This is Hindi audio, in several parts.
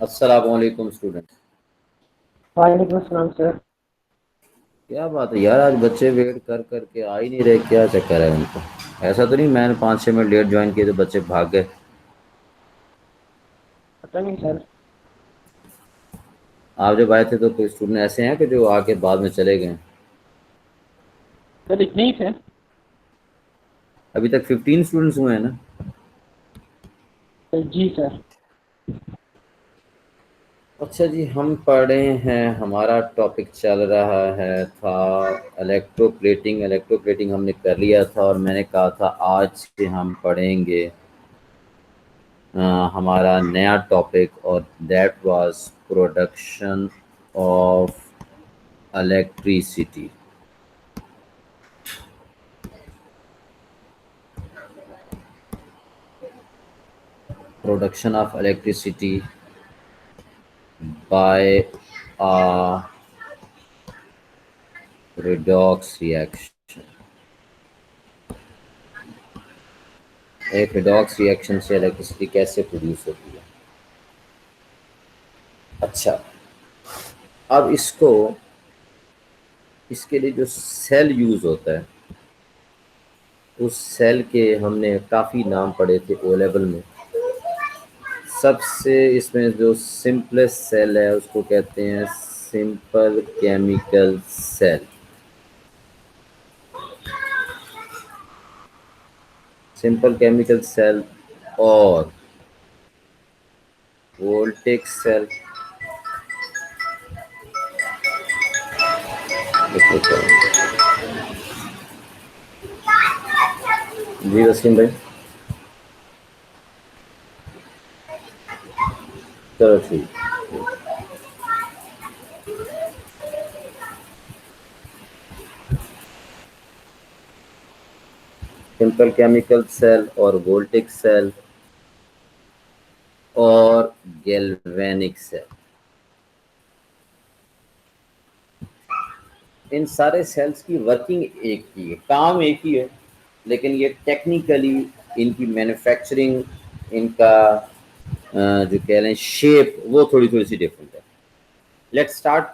अस्सलाम वालेकुम स्टूडेंट। वालेकुम अस्सलाम सर। क्या बात है यार, आज बच्चे वेट कर कर के आ ही नहीं रहे, क्या चक्कर है उनको? ऐसा तो नहीं मैंने 5-6 मिनट लेट ज्वाइन किए तो बच्चे भाग गए? पता नहीं सर। आप जब आए थे तो कोई स्टूडेंट ऐसे हैं कि जो आके बाद में चले गए? सर इतने ही थे। अभी तक 15 स्टूडेंट्स हुए हैं ना? जी सर। अच्छा जी, हम पढ़े हैं, हमारा टॉपिक चल रहा है था इलेक्ट्रोप्लेटिंग। इलेक्ट्रोप्लेटिंग हमने कर लिया था और मैंने कहा था आज से हम पढ़ेंगे हमारा नया टॉपिक, और that was production of electricity. Production of electricity by a redox reaction। एक redox रिएक्शन से इलेक्ट्रिसिटी कैसे प्रोड्यूस होती है? अच्छा, अब इसके लिए जो सेल यूज होता है, उस सेल के हमने काफ़ी नाम पढ़े थे ओ लेवल में। सबसे इसमें जो सिंपलेस्ट सेल है उसको कहते हैं simple chemical cell. Simple chemical cell और वोल्टेज सेल। जी वसीम भाई, चलो ठीक। सिंपल केमिकल सेल और वोल्टेज सेल और गैल्वेनिक सेल, इन सारे सेल्स की वर्किंग एक ही है, काम एक ही है, लेकिन ये टेक्निकली इनकी मैन्युफैक्चरिंग, इनका जो कह रहे हैं शेप, वो थोड़ी थोड़ी सी डिफरेंट है। Let's start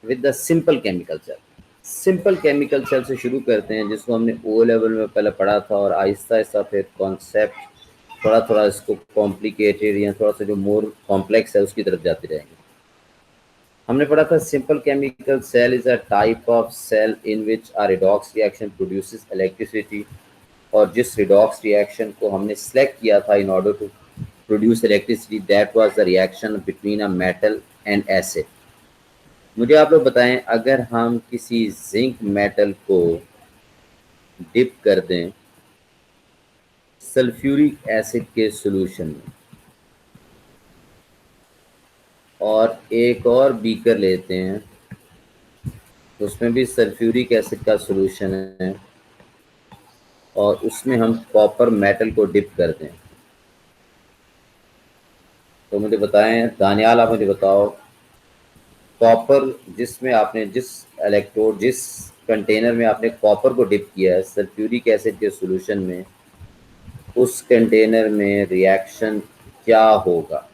with the simple chemical cell. Simple chemical cell से शुरू करते हैं, जिसको हमने ओ लेवल में पहले पढ़ा था, और आहिस्ता आहिस्ता फिर कॉन्सेप्ट थोड़ा थोड़ा इसको कॉम्प्लिकेटेड या थोड़ा सा जो मोर कॉम्प्लेक्स है उसकी तरफ जाते रहेंगे। हमने पढ़ा था simple chemical cell is a type of cell in which a redox reaction produces electricity. और जिस रिडॉक्स रिएक्शन को हमने सेलेक्ट किया था in order to produce electricity, that was the reaction between a metal and acid. मुझे आप लोग बताएं, अगर हम किसी जिंक मेटल को डिप कर दें सल्फ्यूरिक एसिड के सॉल्यूशन में, और एक और बीकर लेते हैं, उसमें भी सल्फ्यूरिक एसिड का सॉल्यूशन है, और उसमें हम कॉपर मेटल को डिप कर दें, तो मुझे बताएं दानियाल, आप मुझे बताओ, कॉपर जिसमें आपने जिस इलेक्ट्रोड जिस कंटेनर में आपने कॉपर को डिप किया है सल्फ्यूरिक एसिड के सॉल्यूशन में, उस कंटेनर में रिएक्शन क्या होगा?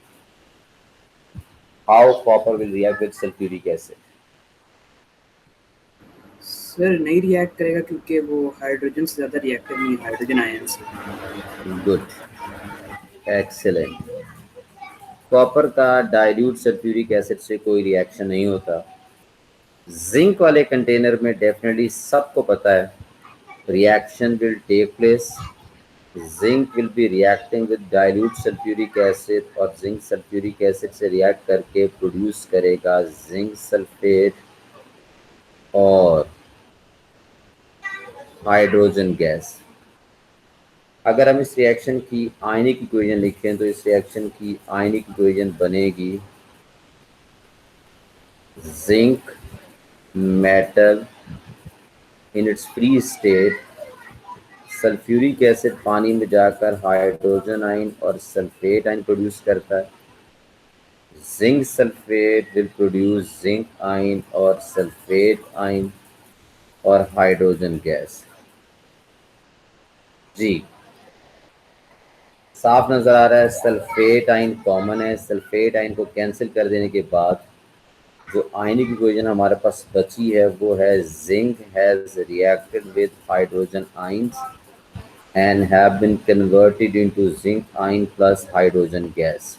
How copper will react with sulphuric acid? Sir नहीं रिएक्ट करेगा क्योंकि वो हाइड्रोजन से ज़्यादा रिएक्टिव नहीं है, हाइड्रोजन आयन से। Good, excellent. कॉपर का डाइल्यूट सल्फ्यूरिक एसिड से कोई रिएक्शन नहीं होता। जिंक वाले कंटेनर में डेफिनेटली सबको पता है reaction will take place. Zinc will be reacting with dilute sulphuric acid, और जिंक सल्फ्यूरिक एसिड से रिएक्ट करके प्रोड्यूस करेगा जिंक सल्फेट और हाइड्रोजन गैस। अगर हम इस रिएक्शन की आयनिक इक्वेशन लिखें तो इस रिएक्शन की आयनिक इक्वेशन बनेगी zinc metal in its free state, sulphuric acid पानी में जाकर हाइड्रोजन आयन और सल्फेट आयन प्रोड्यूस करता है। Zinc sulphate will produce zinc ion और सल्फेट आयन और हाइड्रोजन गैस। जी, साफ नजर आ रहा है। सल्फेट आइन कॉमन है, सल्फेट आइन को कैंसिल कर देने के बाद जो आयनिक इक्वेशन हमारे पास बची है वो है zinc has reacted with hydrogen ions and have been converted into zinc ion plus hydrogen gas.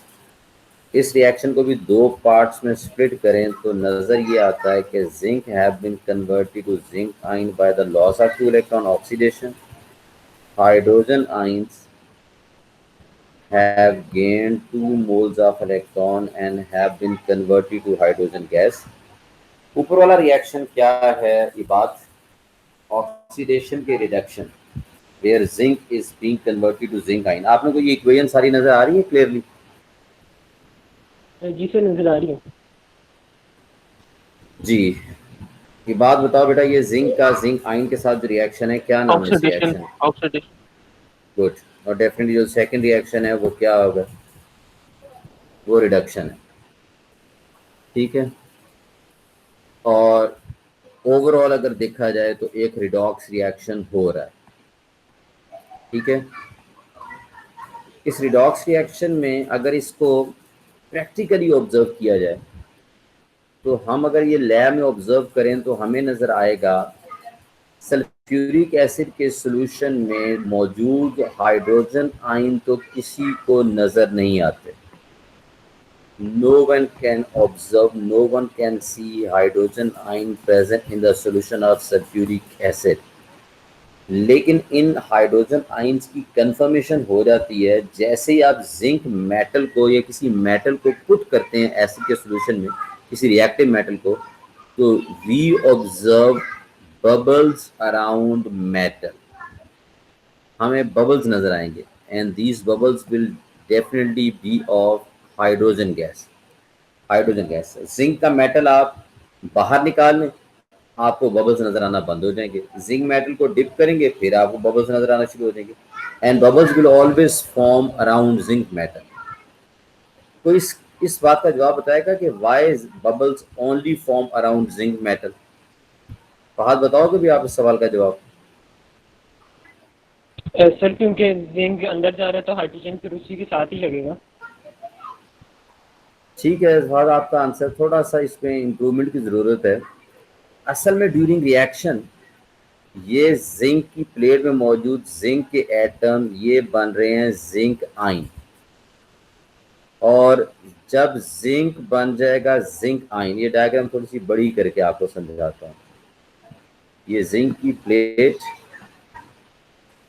इस रिएक्शन को भी दो पार्ट्स में स्प्लिट करें तो नज़र ये आता है कि zinc have been converted to zinc ion by the loss of 2 electron oxidation, hydrogen ions have gained 2 moles of electron and have been converted to hydrogen gas। ऊपर वाला रिएक्शन क्या है? ये बात ऑक्सीडेशन के reduction where zinc is being converted to zinc ion। आपने को ये इक्वेशन सारी नजर आ रही है क्लियरली? जी सर, नजर आ रही है। जी, ये बात बताओ बेटा, ये जिंक का जिंक आयन के साथ जो रिएक्शन है क्या नाम है इस रिएक्शन? ऑक्सीडेशन। गुड। और डेफिनेटली जो सेकंड रिएक्शन है वो क्या होगा? वो रिडक्शन है। ठीक है। और ओवरऑल अगर देखा जाए तो एक रिडॉक्स रिएक्शन हो रहा है। ठीक है। इस रिडॉक्स रिएक्शन में अगर इसको प्रैक्टिकली ऑब्जर्व किया जाए तो हम अगर ये लैब में ऑब्जर्व करें तो हमें नज़र आएगा सल्फ्यूरिक एसिड के सॉल्यूशन में मौजूद हाइड्रोजन आयन तो किसी को नज़र नहीं आते। No one can observe, no one can see hydrogen ion present in the solution of sulfuric acid। लेकिन इन हाइड्रोजन आयंस की कंफर्मेशन हो जाती है जैसे ही आप जिंक मेटल को या किसी मेटल को पुट करते हैं एसिड के सॉल्यूशन में, किसी रिएक्टिव मेटल को, तो we observe bubbles around metal. हमें बबल्स नजर आएंगे and these bubbles will definitely be of hydrogen gas. Hydrogen gas, zinc का मेटल आप बाहर निकाल लें, आपको बबल्स नजर आना बंद हो जाएंगे। जिंक मेटल को डिप करेंगे, फिर आपको बबल्स नजर आना शुरू हो जाएंगे and bubbles will always form around zinc metal. तो इस बात का जवाब बताएगा कि why bubbles only form around zinc metal. Fahad बताओगे भी आप इस सवाल का जवाब? सर क्योंकि जिंक अंदर जा रहा है तो हाइड्रोजन फिर उसी के साथ ही लगेगा। ठीक है फहद, आपका आंसर थोड़ा सा इसमें इम्प्रूवमेंट की ज़रूरत है। असल में ड्यूरिंग रिएक्शन ये जिंक की प्लेट में मौजूद जिंक के एटम ये बन रहे हैं जिंक आयन, और जब जिंक बन जाएगा जिंक आयन, ये डायग्राम थोड़ी सी बड़ी करके आपको समझाता हूँ। ये जिंक की प्लेट,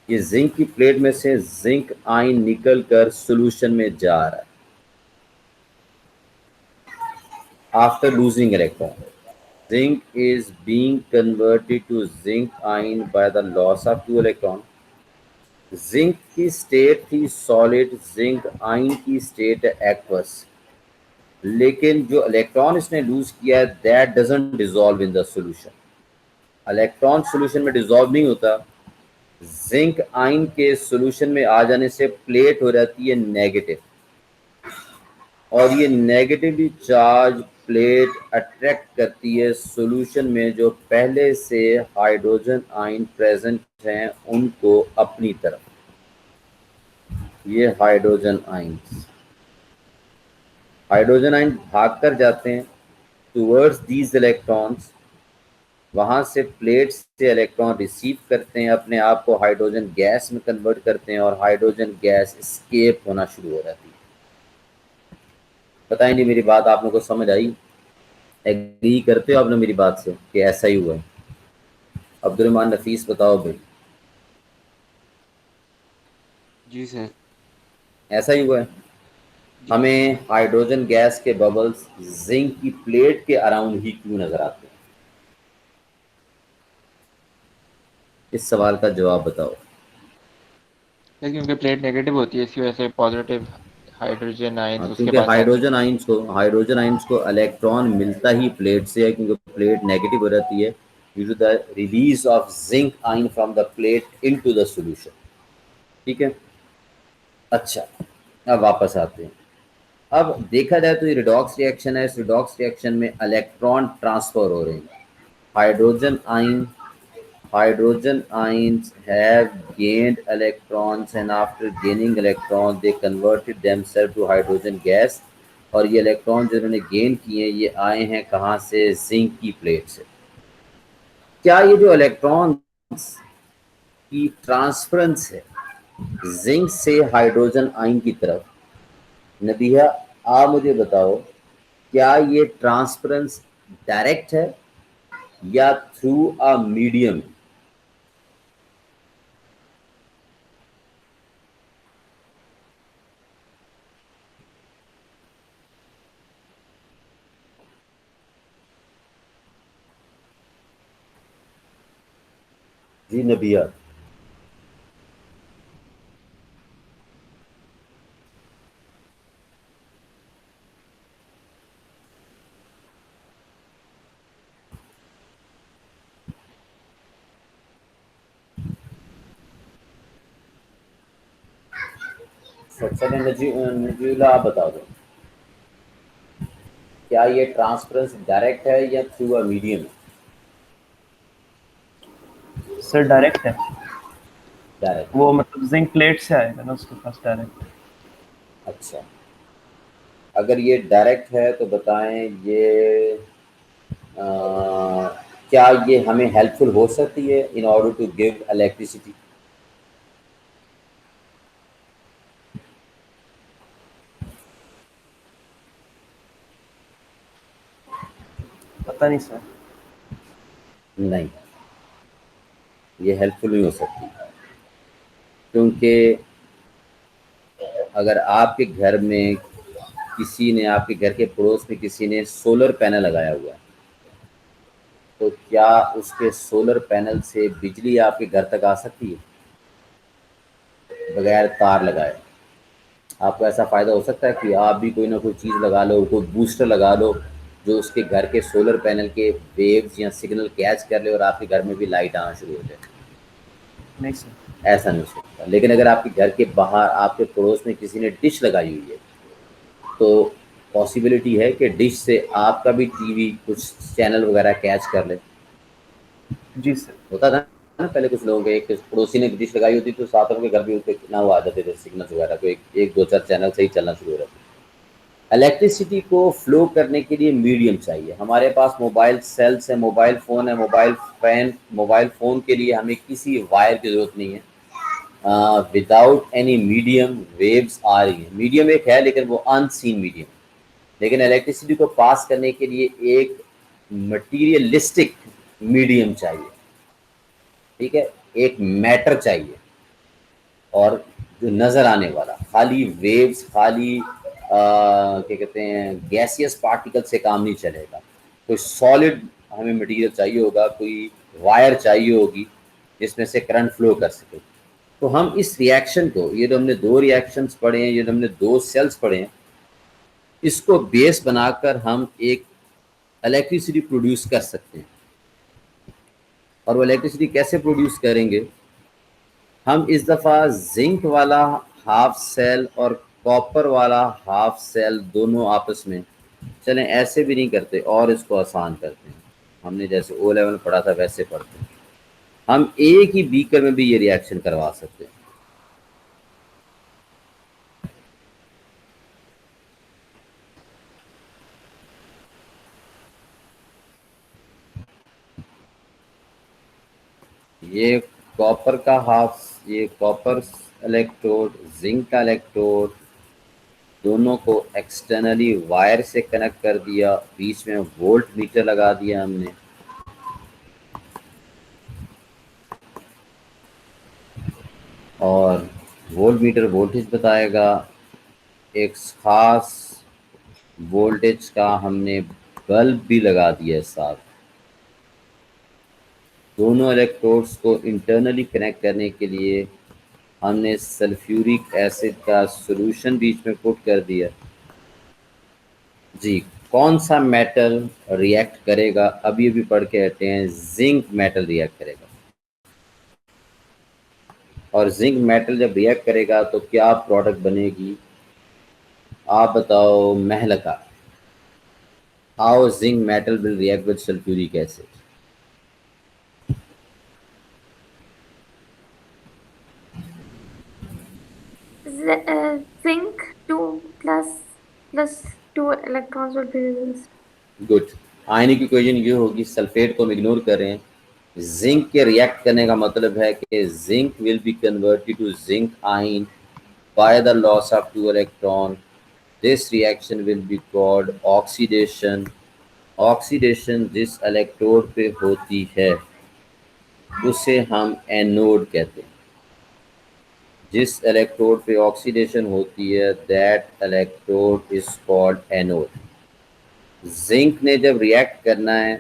ये जिंक की प्लेट में से जिंक आयन निकल कर सोल्यूशन में जा रहा है after losing electron. Zinc is being converted to zinc ion by the loss of 2 electron। Zinc की स्टेट थी सॉलिड, जिंक आयन की स्टेट है एक्वस, लेकिन जो इलेक्ट्रॉन इसने लूज किया है that doesn't dissolve in the solution. Electron solution में डिसॉल्व नहीं होता, जिंक आयन के सॉल्यूशन में आ जाने से प्लेट हो जाती है नेगेटिव, और ये नेगेटिवली चार्ज प्लेट अट्रैक्ट करती है सॉल्यूशन में जो पहले से हाइड्रोजन आयन प्रेजेंट हैं उनको अपनी तरफ। ये हाइड्रोजन आयन भाग कर जाते हैं टुवर्ड्स दीज इलेक्ट्रॉन्स, वहाँ से प्लेट से इलेक्ट्रॉन रिसीव करते हैं, अपने आप को हाइड्रोजन गैस में कन्वर्ट करते हैं और हाइड्रोजन गैस एस्केप होना शुरू हो जाती है। पता ही नहीं मेरी बात आप लोगों को समझ आई? एग्री करते हो आपने मेरी बात से कि ऐसा ही हुआ है? अब्दुलरहमान नफीस बताओ भाई। जी सर, ऐसा ही हुआ है। हमें हाइड्रोजन गैस के बबल्स जिंक की प्लेट के अराउंड ही क्यों नजर आते हैं? इस सवाल का जवाब बताओ। क्योंकि प्लेट नेगेटिव होती है, इसकी वजह से पॉजिटिव हाइड्रोजन आयंस उसके क्योंकि पास हाइड्रोजन आयंस को इलेक्ट्रॉन मिलता ही प्लेट से है, क्योंकि प्लेट नेगेटिव हो जाती है due to the release of zinc ion from the plate into the solution. ठीक है। अच्छा, अब वापस आते हैं। अब देखा जाए तो ये रिडॉक्स रिएक्शन है, इस रिडॉक्स रिएक्शन में इलेक्ट्रॉन ट्रांसफर हो रहे हैं। Hydrogen ion hydrogen ions have gained electrons and after gaining electrons they converted themselves to hydrogen gas। और ये इलेक्ट्रॉन जो इन्होंने गेन किए ये आए हैं कहाँ से? जिंक की प्लेट से। क्या ये जो इलेक्ट्रॉन्स की ट्रांसफरेंस है जिंक से हाइड्रोजन आयन की तरफ, नबिया आप मुझे बताओ क्या ये ट्रांसफरेंस डायरेक्ट है या थ्रू अ मीडियम? जी नबिया। सबसे पहले नजीला आप बता दो क्या ये ट्रांसफरेंस डायरेक्ट है या through a medium? Sir direct है, डायरेक्ट। वो मतलब जिंक प्लेट से आएगा ना उसके पास डायरेक्ट। अच्छा, अगर ये डायरेक्ट है तो बताएं ये क्या ये हमें हेल्पफुल हो सकती है in order to give electricity? पता नहीं सर। नहीं, ये हेल्पफुल नहीं हो सकती क्योंकि अगर आपके घर में किसी ने, आपके घर के पड़ोस में किसी ने सोलर पैनल लगाया हुआ है तो क्या उसके सोलर पैनल से बिजली आपके घर तक आ सकती है बगैर तार लगाए? आपको ऐसा फ़ायदा हो सकता है कि आप भी कोई ना कोई चीज़ लगा लो, कोई बूस्टर लगा लो जो उसके घर के सोलर पैनल के वेव्स या सिग्नल कैच कर ले और आपके घर में भी लाइट आना शुरू हो जाए? नहीं सर। ऐसा नहीं हो सकता। लेकिन अगर आपके घर के बाहर आपके पड़ोस में किसी ने डिश लगाई हुई है तो पॉसिबिलिटी है कि डिश से आपका भी टीवी कुछ चैनल वगैरह कैच कर ले। जी सर। होता था ना पहले कुछ लोगों के, एक पड़ोसी ने डिश लगाई होती तो साथ के घर भी उसके ना वो आ जाते थे सिग्नल्स वगैरह, तो एक दो चार चैनल से ही चलना शुरू हो जाते। इलेक्ट्रिसिटी को फ्लो करने के लिए मीडियम चाहिए। हमारे पास मोबाइल सेल्स है, मोबाइल फ़ोन है, मोबाइल फ़ोन के लिए हमें किसी वायर की ज़रूरत नहीं है। विदाउट एनी मीडियम वेव्स आ रही है। मीडियम एक है लेकिन वो अनसीन मीडियम। लेकिन इलेक्ट्रिसिटी को पास करने के लिए एक मटीरियलिस्टिक मीडियम चाहिए, ठीक है, एक मैटर चाहिए और जो नज़र आने वाला, खाली वेव्स, खाली क्या कहते हैं गैसियस पार्टिकल से काम नहीं चलेगा। कोई सॉलिड हमें मटेरियल चाहिए होगा, कोई वायर चाहिए होगी जिसमें से करंट फ्लो कर सके। तो हम इस रिएक्शन को, ये जो हमने दो रिएक्शंस पढ़े हैं, ये जो हमने दो सेल्स पढ़े हैं, इसको बेस बनाकर हम एक इलेक्ट्रिसिटी प्रोड्यूस कर सकते हैं। और वो इलेक्ट्रिसिटी कैसे प्रोड्यूस करेंगे? हम इस दफ़ा जिंक वाला हाफ सेल और कॉपर वाला हाफ सेल दोनों आपस में, चलें ऐसे भी नहीं करते और इसको आसान करते हैं, हमने जैसे ओ लेवल पढ़ा था वैसे पढ़ते हैं। हम एक ही बीकर में भी ये रिएक्शन करवा सकते हैं। ये कॉपर का हाफ, ये कॉपर इलेक्ट्रोड, जिंक का इलेक्ट्रोड, दोनों को एक्सटर्नली वायर से कनेक्ट कर दिया, बीच में वोल्ट मीटर लगा दिया हमने। और वोल्ट मीटर वोल्टेज बताएगा, एक खास वोल्टेज का हमने बल्ब भी लगा दिया है साथ। दोनों इलेक्ट्रोड्स को इंटरनली कनेक्ट करने के लिए हमने सल्फ्यूरिक एसिड का सॉल्यूशन बीच में पुट कर दिया। जी, कौन सा मेटल रिएक्ट करेगा? अभी अभी पढ़ के हटे हैं, जिंक मेटल रिएक्ट करेगा। और जिंक मेटल जब रिएक्ट करेगा तो क्या प्रोडक्ट बनेगी? आप बताओ Mahalka, how zinc metal will react with sulphuric acid? zinc 2 plus 2 electrons will be released. Good. Ionic equation ये होगी, सल्फेट को हम इग्नोर कर रहे हैं। जिंक के रिएक्ट करने का मतलब है कि zinc will be converted to zinc ion by the loss of 2 electron. This reaction will be called oxidation. Oxidation जिस इलेक्ट्रोड पे होती है उसे हम एनोड कहते हैं। जिस इलेक्ट्रोड पे ऑक्सीडेशन होती है that electrode is called anode. Zinc ने जब रिएक्ट करना है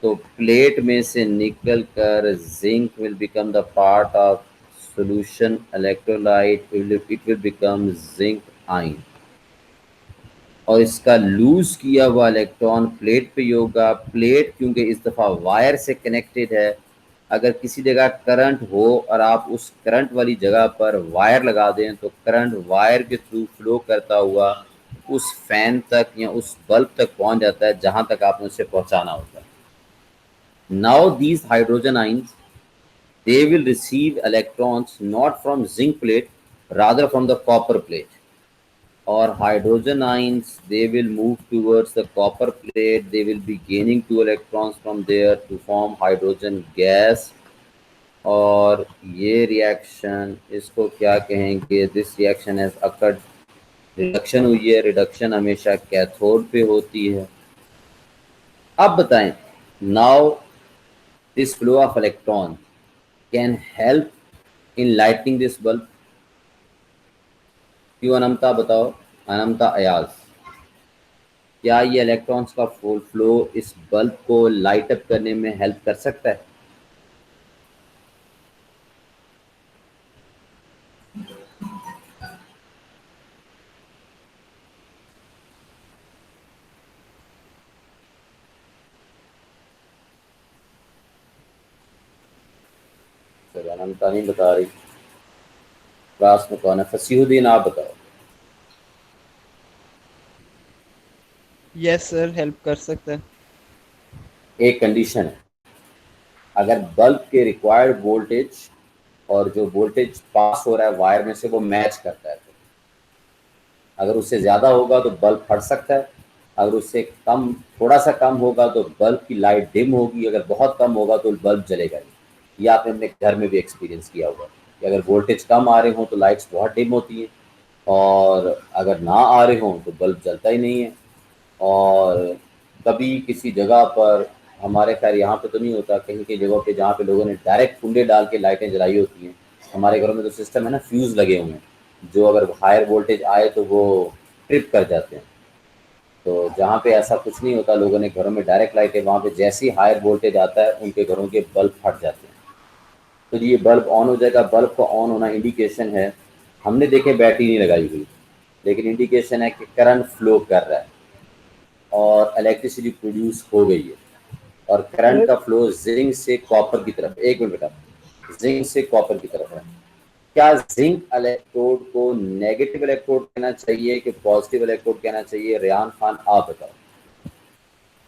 तो प्लेट में से निकल कर zinc will become the part of solution electrolyte, it will become zinc ion, और इसका लूज किया हुआ इलेक्ट्रॉन प्लेट पे होगा। प्लेट क्योंकि इस दफ़ा वायर से कनेक्टेड है, अगर किसी जगह करंट हो और आप उस करंट वाली जगह पर वायर लगा दें तो करंट वायर के थ्रू फ्लो करता हुआ उस फैन तक या उस बल्ब तक पहुंच जाता है जहां तक आपने उसे पहुंचाना होता है। Now these hydrogen ions they will receive electrons not from zinc plate, rather from the copper plate. Or hydrogen ions, they will move towards the copper plate, they will be gaining 2 electrons from there to form hydrogen gas. और ये रिएक्शन इसको क्या कहेंगे, this reaction has occurred, reduction हुई है। रिडक्शन हमेशा कैथोड पे होती है। अब बताएं, now this flow of electron can help in lighting this bulb. क्यों अनमता बताओ, अनमता अयाज, क्या ये इलेक्ट्रॉन्स का फ्लो इस बल्ब को लाइट अप करने में हेल्प कर सकता है? सर अनंता नहीं बता रही, क्लास में कौन है? फसीहुद्दीन आप बताओ। यस सर, हेल्प कर सकता है। एक कंडीशन है, अगर बल्ब के रिक्वायर्ड वोल्टेज और जो वोल्टेज पास हो रहा है वायर में से वो मैच करता है, तो अगर उससे ज़्यादा होगा तो बल्ब फट सकता है, अगर उससे कम, थोड़ा सा कम होगा तो बल्ब की लाइट डिम होगी, अगर बहुत कम होगा तो बल्ब जलेगा नहीं। ये आपने अपने घर में भी एक्सपीरियंस किया होगा कि अगर वोल्टेज कम आ रहे हों तो लाइट्स बहुत डिम होती हैं, और अगर ना आ रहे हों तो बल्ब जलता ही नहीं है। और कभी किसी जगह पर, हमारे खैर यहाँ पे तो नहीं होता, कहीं कहीं जगहों पे जहाँ पे लोगों ने डायरेक्ट कुंडे डाल के लाइटें जलाई होती हैं। हमारे घरों में तो सिस्टम है ना, फ्यूज़ लगे हुए हैं, जो अगर हायर वोल्टेज आए तो वो ट्रिप कर जाते हैं। तो जहाँ पे ऐसा कुछ नहीं होता, लोगों ने घरों में डायरेक्ट लाइटें, वहाँ पे जैसे ही हायर वोल्टेज आता है उनके घरों के बल्ब फट जाते हैं। तो ये बल्ब ऑन हो जाएगा। बल्ब का ऑन होना इंडिकेशन है, हमने देखे बैटरी नहीं लगाई हुई, लेकिन इंडिकेशन है कि करंट फ्लो कर रहा है और इलेक्ट्रिसिटी प्रोड्यूस हो गई है। और करंट का फ्लो जिंक से कॉपर की तरफ, एक मिनट बेटा, जिंक से कॉपर की तरफ है। क्या जिंक इलेक्ट्रोड को नेगेटिव इलेक्ट्रोड कहना चाहिए कि पॉजिटिव इलेक्ट्रोड कहना चाहिए? रेहान खान आप बताओ,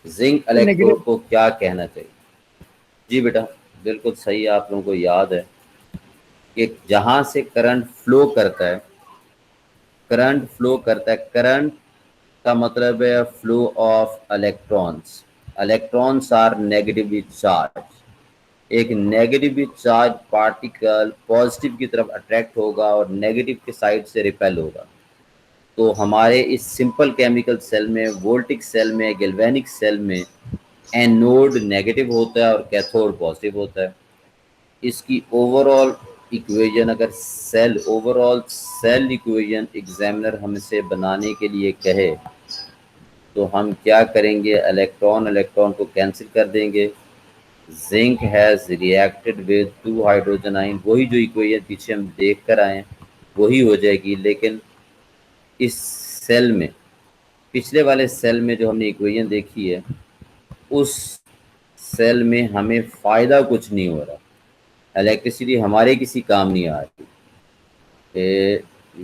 जिंक इलेक्ट्रोड को क्या कहना चाहिए? जी बेटा बिल्कुल सही, आप लोगों को याद है कि जहां से करंट फ्लो करता है, करंट फ्लो करता है, करंट का मतलब है flow of electrons. Electrons are negatively charge. एक नेगेटिवली चार्ज पार्टिकल पॉजिटिव की तरफ अट्रैक्ट होगा और नेगेटिव के साइड से रिपेल होगा। तो हमारे इस सिंपल केमिकल सेल में, वोल्टिक सेल में, गैल्वेनिक सेल में एनोड नेगेटिव होता है और कैथोड पॉजिटिव होता है। इसकी ओवरऑल इक्वेशन, अगर cell, overall cell equation examiner हमसे बनाने के लिए कहे तो हम क्या करेंगे? इलेक्ट्रॉन इलेक्ट्रॉन को कैंसिल कर देंगे। Zinc has reacted with 2 hydrogen ion, वही जो इक्वेशन पीछे हम देख कर आए वही हो जाएगी। लेकिन इस सेल में, पिछले वाले सेल में जो हमने इक्वेशन देखी है, उस सेल में हमें फ़ायदा कुछ नहीं हो रहा, इलेक्ट्रिसिटी हमारे किसी काम नहीं आ रही।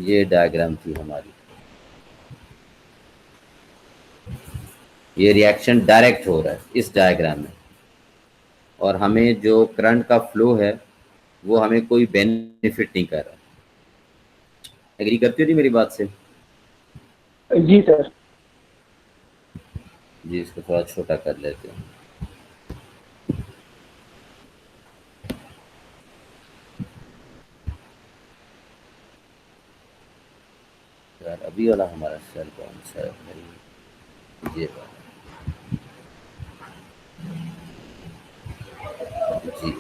ये डायग्राम थी हमारी, ये रिएक्शन डायरेक्ट हो रहा है इस डायग्राम में, और हमें जो करंट का फ्लो है वो हमें कोई बेनिफिट नहीं कर रहा। एग्री करती हो जी मेरी बात से? जी सर। जी इसको थोड़ा छोटा कर लेते हैं। यार अभी वाला हमारा सेल कौन सा है भाई? ये वाला जी।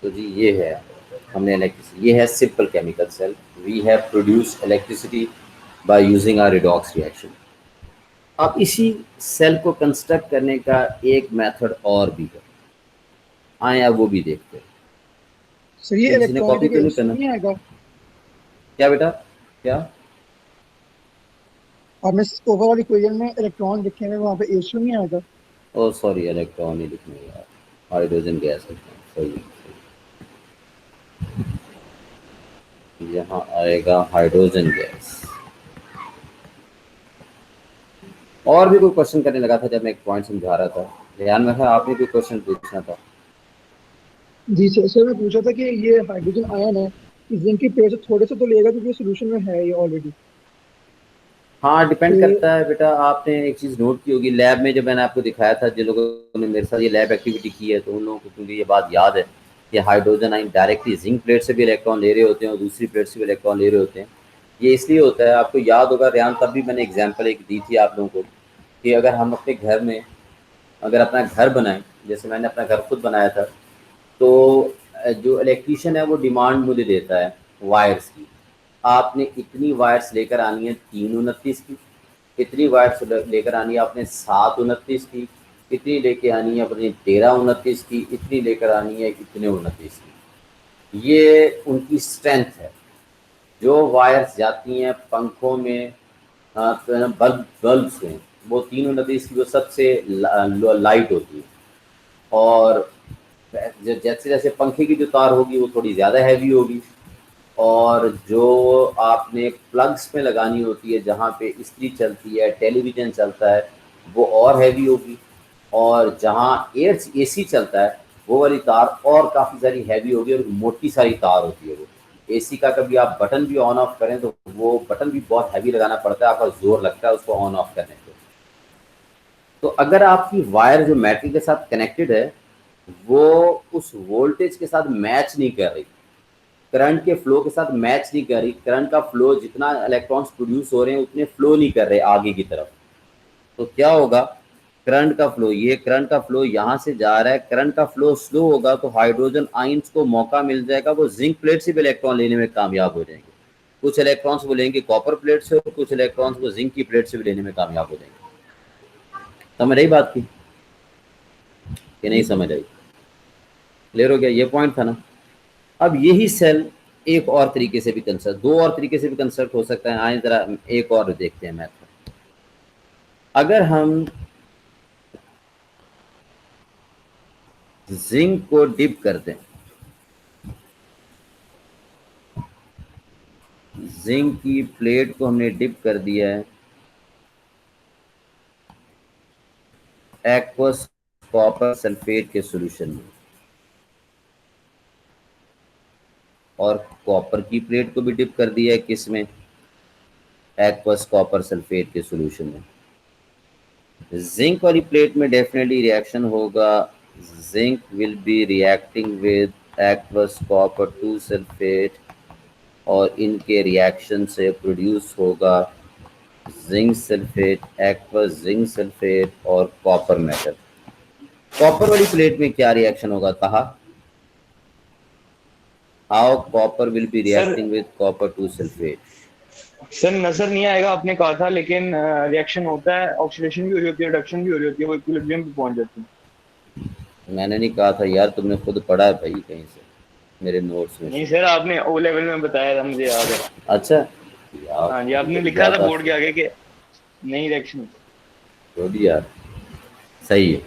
तो जी ये है, हमने इलेक्ट्रिसिटी, ये है simple chemical cell. We have produce electricity by using our redox reaction. अब इसी सेल को कंस्ट्रक्ट करने का एक मेथड और भी है, आए अब वो भी देखते हैं। सर ये किसी ने कॉपी इलेक्ट्रॉनिक तो नहीं इशू करना? नहीं आएगा? क्या बेटा क्या? आपने ओवरऑल इक्वेशन में इलेक्ट्रॉन लिखे हुए वहाँ पे इशू नहीं आएगा? ओ सॉरी, इलेक्ट्रॉन ही लिखने यार, हाइड्रोजन गैस है। सही है, सही। यहाँ आएगा हाइड्रोजन गैस। और भी कोई क्वेश्चन करने लगा था जब मैं एक पॉइंट समझा रहा था, ध्यान में था? आपने कोई क्वेश्चन पूछना था? जी सर, सर मैं पूछा था कि ये हाइड्रोजन आयन है, जिंक की पेड़ से थोड़े से तो लेगा क्योंकि सोल्यूशन में है ये ऑलरेडी। हाँ डिपेंड तो करता है बेटा। आपने एक चीज़ नोट की होगी लैब में, जब मैंने आपको दिखाया था, जिन लोगों ने मेरे साथ ये लैब एक्टिविटी की है, तो उन लोगों को क्योंकि ये बात याद है कि hydrogen ion directly zinc plate से भी इलेक्ट्रॉन ले रहे होते हैं और दूसरी प्लेट से भी इलेक्ट्रॉन ले रहे होते हैं। ये इसलिए होता है, आपको याद होगा रियान, तब भी मैंने एग्जाम्पल एक दी थी आप लोगों को कि अगर हम अपने घर में अगर अपना घर बनाएं, जैसे मैंने अपना घर खुद बनाया था, तो जो इलेक्ट्रीशियन है वो डिमांड मुझे देता है वायर्स की। आपने इतनी वायर्स लेकर आनी है 329 की, इतनी वायर्स लेकर आनी है आपने 729 की, इतनी लेके आनी है अपनी 1329 की, इतनी लेकर आनी है इतने 29 की। ये उनकी स्ट्रेंथ है। जो वायर्स जाती हैं पंखों में, बल्ब में, वो 329 की वो सबसे लाइट होती है। और जैसे जैसे पंखे की जो तार होगी वो थोड़ी ज़्यादा हैवी होगी, और जो आपने प्लग्स में लगानी होती है जहाँ पे इस्त्री चलती है, टेलीविज़न चलता है, वो और हैवी होगी। और जहाँ एसी चलता है वो वाली तार और काफ़ी सारी हैवी होगी और मोटी सारी तार होती है। वो एसी का कभी आप बटन भी ऑन ऑफ करें तो वो बटन भी बहुत हैवी लगाना पड़ता है, आपका जोर लगता है उसको ऑन ऑफ करने पे। तो अगर आपकी वायर जो मेटल के साथ कनेक्टेड है वो उस वोल्टेज के साथ मैच नहीं कर रही, करंट के फ्लो के साथ मैच नहीं कर रही, करंट का फ्लो जितना इलेक्ट्रॉन्स प्रोड्यूस हो रहे हैं उतने फ्लो नहीं कर रहे आगे की तरफ, तो क्या होगा? करंट का फ्लो, ये करंट का फ्लो यहाँ से जा रहा है, करंट का फ्लो स्लो होगा तो हाइड्रोजन आयंस को मौका मिल जाएगा, वो जिंक प्लेट से भी इलेक्ट्रॉन लेने में कामयाब हो जाएंगे। कुछ इलेक्ट्रॉन्स वो लेंगे कॉपर प्लेट से और कुछ इलेक्ट्रॉन्स वो जिंक की प्लेट से भी लेने में कामयाब हो जाएंगे। समझ रही बात की कि नहीं समझ आई? क्लियर हो गया? ये पॉइंट था ना। अब यही सेल एक और तरीके से भी कंस्ट्रक्ट, दो और तरीके से भी कंस्ट्रक्ट हो सकता है। आए जरा एक और देखते हैं मैथड। अगर हम जिंक को डिप कर दें, जिंक की प्लेट को हमने डिप कर दिया है एक्वस कॉपर सल्फेट के सॉल्यूशन में, और कॉपर की प्लेट को भी डिप कर दिया है किस में? एक्वस कॉपर सल्फेट के सॉल्यूशन में। जिंक वाली प्लेट में डेफिनेटली रिएक्शन होगा, zinc will be reacting with aqueous copper 2 sulphate, और इनके रिएक्शन से प्रोड्यूस होगा zinc sulphate, aqueous zinc sulphate और कॉपर मेटल। कॉपर वाली प्लेट में क्या रिएक्शन होगा? कहा how copper will be reacting with copper 2 sulphate. Sir नजर नहीं आएगा आपने कहा था, लेकिन रिएक्शन होता है, ऑक्सीडेशन भी हो रही होती है, रिडक्शन भी हो रही होती है, वो इक्विलिब्रियम पे पहुंच जाती है। मैंने नहीं कहा था यार, तुमने खुद पढ़ा है भाई कहीं से मेरे नोट्स में। नहीं सर, आपने ओ लेवल में बताया था, मुझे याद है। अच्छा यार, हाँ जी, आपने लिखा था बोर्ड के आगे कि नहीं रिएक्शन। यार सही है,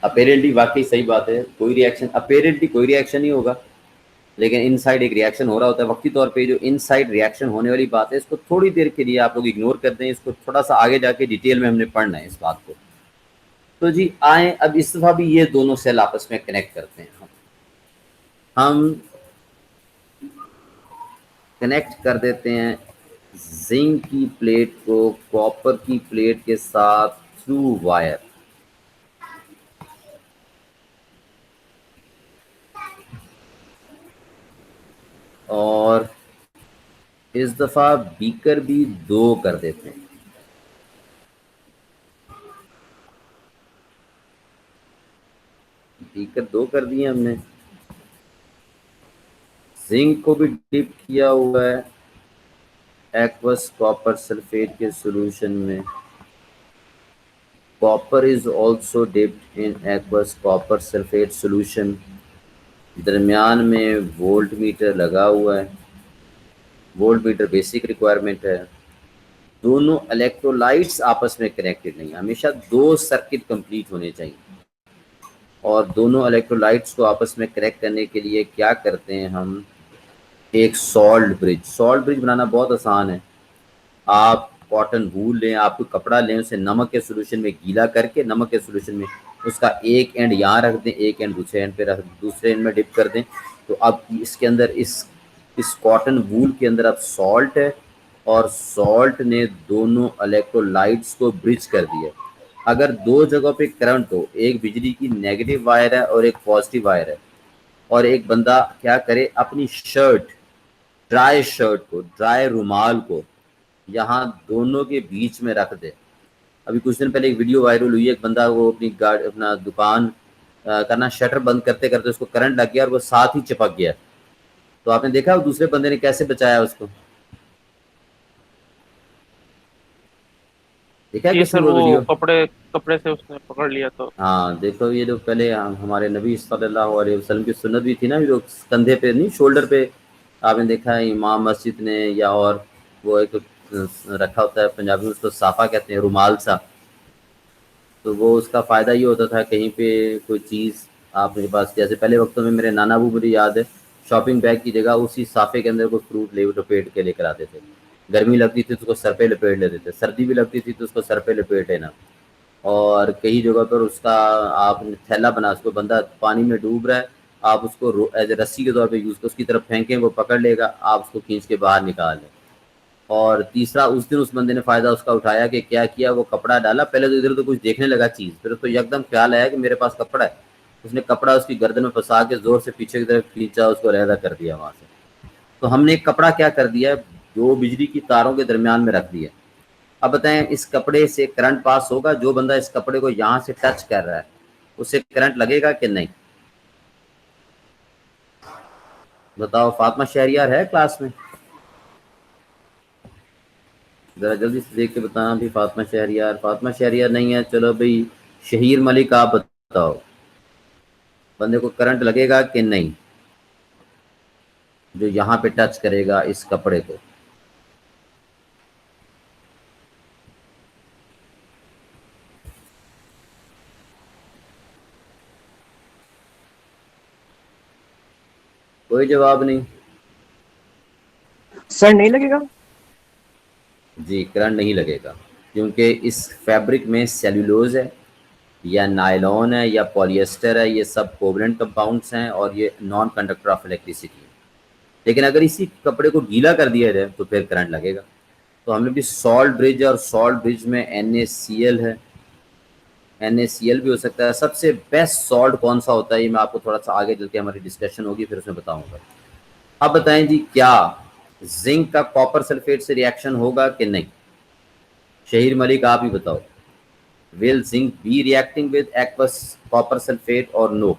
अपेरेंटली वाकई सही बात है। कोई रिएक्शन, अपेरेंटली कोई रिएक्शन नहीं होगा, लेकिन इनसाइड एक रिएक्शन हो रहा होता है वक्ती तौर पे। जो इनसाइड रिएक्शन होने वाली बात है इसको थोड़ी देर के लिए आप लोग इग्नोर करते हैं, इसको थोड़ा सा आगे जाके डिटेल में हमने पढ़ना है इस बात को। तो जी आए अब इस दफ़ा भी ये दोनों सेल आपस में कनेक्ट करते हैं। हम कनेक्ट कर देते हैं जिंक की प्लेट को कॉपर की प्लेट के साथ थ्रू वायर। और इस दफा बीकर भी 2 कर देते हैं। बीकर 2 कर दिए हमने। जिंक को भी डिप किया हुआ है एक्वस कॉपर सल्फेट के सॉल्यूशन में। Copper is also dipped in aqueous copper sulphate solution. दरमियान में वोल्ट मीटर लगा हुआ है। वोल्ट मीटर बेसिक रिक्वायरमेंट है। दोनों इलेक्ट्रोलाइट्स आपस में कनेक्टेड नहीं, हमेशा 2 सर्किट कंप्लीट होने चाहिए। और दोनों इलेक्ट्रोलाइट्स को आपस में कनेक्ट करने के लिए क्या करते हैं हम, एक सॉल्ट ब्रिज बनाना बहुत आसान है। आप कॉटन वूल लें, आप कोई कपड़ा लें, उसे नमक के सोल्यूशन में गीला करके नमक के सोल्यूशन में उसका एक एंड यहाँ रख दें, एक एंड दूसरे एंड पे रख, दूसरे एंड में डिप कर दें। तो अब इसके अंदर इस कॉटन वूल के अंदर अब सॉल्ट है और सॉल्ट ने दोनों इलेक्ट्रोलाइट्स को ब्रिज कर दिया। अगर 2 जगहों पे करंट हो, एक बिजली की नेगेटिव वायर है और एक पॉजिटिव वायर है, और एक बंदा क्या करे, अपनी ड्राई रुमाल को यहाँ दोनों के बीच में रख दे। अभी कुछ दिन पहले एक वीडियो वायरल हुई है, एक बंदा वो अपना दुकान करना, शटर बंद करते करते उसको करंट लग गया और वो साथ ही चिपक गया। तो आपने देखा वो दूसरे बंदे ने कैसे बचाया उसको, देखा ये किसी सर वो वो वीडियो? कपड़े से उसने पकड़ लिया तो। हाँ देखो, ये जो पहले हमारे नबी सल्लल्लाहु अलैहि वसल्लम की सुन्नत भी थी ना, जो कंधे पे नहीं शोल्डर पे आपने देखा है इमाम मस्जिद ने, या और वो एक रखा होता है, पंजाबी में उसको साफा कहते हैं, रुमाल सा। तो वो उसका फ़ायदा ये होता था, कहीं पे कोई चीज़ आप मेरे पास, जैसे पहले वक्तों में मेरे नाना अबू, मुझे याद है, शॉपिंग बैग की जगह उसी साफे के अंदर कोई फ्रूट लपेट के लेकर आते थे। गर्मी लगती थी तो उसको सर पे लपेट लेते थे, सर्दी भी लगती थी तो उसको सर पे लपेट लेना। और कई जगह पर उसका आप थैला बना, उसको बंदा पानी में डूब रहा है, आप उसको एज ए रस्सी के तौर पे यूज़ कर उसकी तरफ फेंकें, वो पकड़ लेगा, आप उसको खींच के बाहर निकाल लें। और तीसरा, उस दिन उस बंदे ने फ़ायदा उसका उठाया कि क्या किया, वो कपड़ा डाला, पहले तो इधर तो कुछ देखने लगा चीज़, फिर उसको एकदम ख्याल आया कि मेरे पास कपड़ा है। उसने कपड़ा उसकी गर्दन में फंसा के ज़ोर से पीछे की तरफ खींचा, उसको अलहदा कर दिया वहाँ से। तो हमने एक कपड़ा क्या कर दिया, 2 बिजली की तारों के दरमियान में रख दिया। अब बताएं, इस कपड़े से करंट पास होगा? जो बंदा इस कपड़े को यहाँ से टच कर रहा है उससे करंट लगेगा कि नहीं? बताओ, फातिमा शहरियार है क्लास में? ज़रा जल्दी से देख के बताना भी। फातिमा शहरियार नहीं है, चलो भाई शहीर मलिक, आप बताओ बंदे को करंट लगेगा कि नहीं जो यहाँ पे टच करेगा इस कपड़े को? कोई जवाब नहीं। सर नहीं लगेगा? जी, करंट नहीं लगेगा, क्योंकि इस फैब्रिक में सेल्यूलोज है या नायलॉन है या पॉलिएस्टर है, ये सब कोवलेंट कंपाउंड्स हैं और ये नॉन कंडक्टर ऑफ इलेक्ट्रिसिटी है। लेकिन अगर इसी कपड़े को गीला कर दिया जाए तो फिर करंट लगेगा। तो हमने भी सॉल्ट ब्रिज, और सॉल्ट ब्रिज में NaCl है, NaCl भी हो सकता है। सबसे बेस्ट सॉल्ट कौन सा होता है, ये मैं आपको थोड़ा सा आगे चल के हमारी डिस्कशन होगी फिर उसमें बताऊंगा। अब बताएं जी, क्या जिंक का कॉपर सल्फेट से रिएक्शन होगा कि नहीं? शहीर मलिक, आप ही बताओ, will zinc be reacting with aqueous copper sulphate और नो?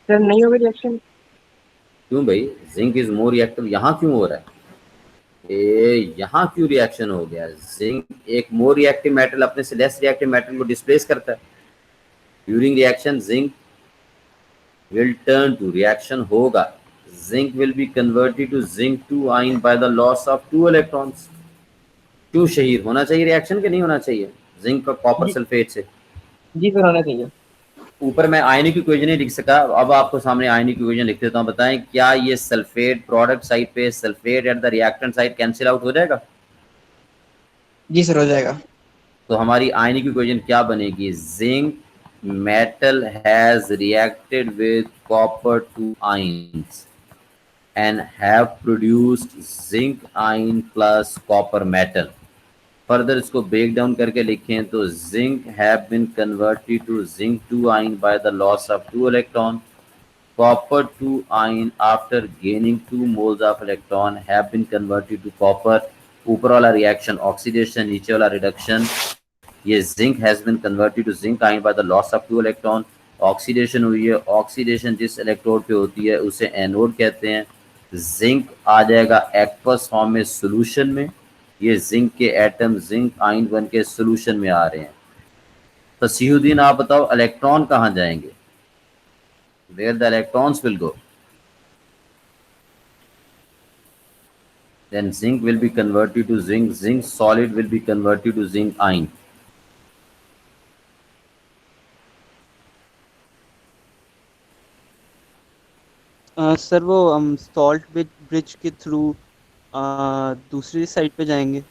सर नहीं होगा रिएक्शन। क्यों भाई, जिंक इज मोर रिएक्टिव, यहाँ क्यों हो रहा है? यहाँ क्यों रिएक्शन हो गया? जिंक एक मोर रिएक्टिव मेटल अपने से लेस रिएक्टिव मेटल को डिस्प्लेस करता है। During reaction zinc will turn to, reaction होगा, zinc will be converted to zinc 2 ion by the loss of 2 electrons। क्यों शहीर, होना चाहिए रिएक्शन कि नहीं होना चाहिए जिंक का कॉपर सल्फेट से? जी सर होना चाहिए। ऊपर मैं आयनिक इक्वेशन नहीं लिख सका, अब आपको सामने आयनिक इक्वेशन लिख देता हूँ। बताएं, क्या ये सल्फेट प्रोडक्ट साइड पे sulphate at the reactant side cancel out हो जाएगा? जी सर हो जाएगा। तो हमारी आयनिक इक्वेशन क्या बनेगी? Zinc metal has reacted with copper 2 ions and have produced zinc ion plus copper metal. Further इसको ब्रेक डाउन करके लिखें तो zinc have been converted to zinc 2 ion by the loss of 2 electron. Copper 2 ion after gaining 2 moles of electron have been converted to copper. ऊपर वाला रिएक्शन ऑक्सीडेशन, नीचे वाला रिडक्शन. ये zinc has been converted to zinc ion by the loss of 2 electron. Oxidation हुई है. ऑक्सीडेशन जिस इलेक्ट्रोड पे होती है उसे एनोड कहते हैं. जिंक आ जाएगा एक्वस फॉर्म में सोल्यूशन में. ये जिंक के एटम जिंक आयन बन के सोल्यूशन में आ रहे हैं. तो सिहुद्दीन आप बताओ इलेक्ट्रॉन कहाँ जाएंगे? Where the electrons will go? Then zinc will be converted to zinc. Zinc solid will be converted to zinc ion. Sir वो हम सॉल्ट ब्रिज के थ्रू दूसरी साइड पे जाएंगे.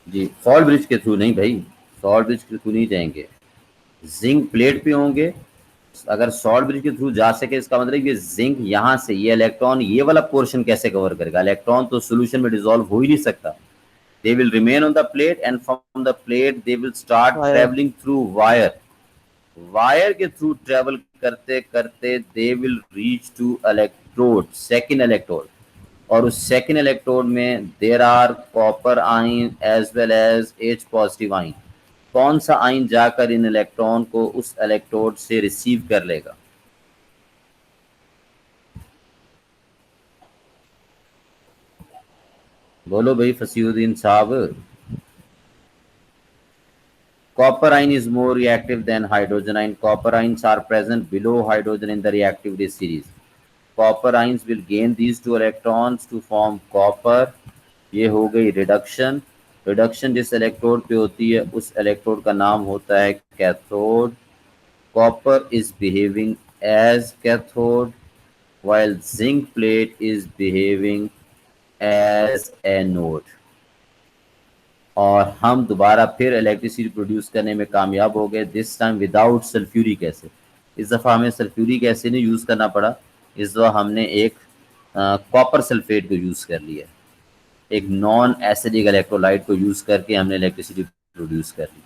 जी, सॉल्ट ब्रिज के थ्रू नहीं भाई, सॉल्ट ब्रिज के थ्रू नहीं जाएंगे. जिंक प्लेट पे होंगे. अगर सॉल्ट ब्रिज के थ्रू जा सके इसका मतलब ये जिंक यहाँ से ये इलेक्ट्रॉन ये वाला पोर्शन कैसे कवर करेगा? इलेक्ट्रॉन तो सोल्यूशन में डिसॉल्व हो ही नहीं सकता. They will remain on the plate and from the plate they will start travelling through wire. Wire के थ्रू ट्रेवल करते करते they will reach to electrode, second electrode. और उस सेकेंड इलेक्ट्रोड में there are copper ion as well as H positive ion. कौन सा आयन जाकर इन इलेक्ट्रॉन को उस इलेक्ट्रोड से रिसीव कर लेगा? बोलो भाई फसीहुद्दीन साहब. Copper ion is more reactive than hydrogen ion. Copper ions are present below hydrogen in the reactivity series. Copper ions will gain these two electrons to form copper. ये हो गई रिडक्शन. रिडक्शन जिस इलेक्ट्रोड पे होती है उस इलेक्ट्रोड का नाम होता है cathode. Copper is behaving as cathode while zinc plate is behaving as anode. और हम दोबारा फिर इलेक्ट्रिसिटी प्रोड्यूस करने में कामयाब हो गए. This time without sulphuric acid. इस दफ़ा हमें सल्फ्यूरिक एसिड नहीं यूज़ करना पड़ा. इस दफ़ा हमने एक कॉपर सल्फेट को यूज़ कर लिया. एक नॉन एसिडिक इलेक्ट्रोलाइट को यूज़ करके हमने इलेक्ट्रिसिटी प्रोड्यूस कर ली.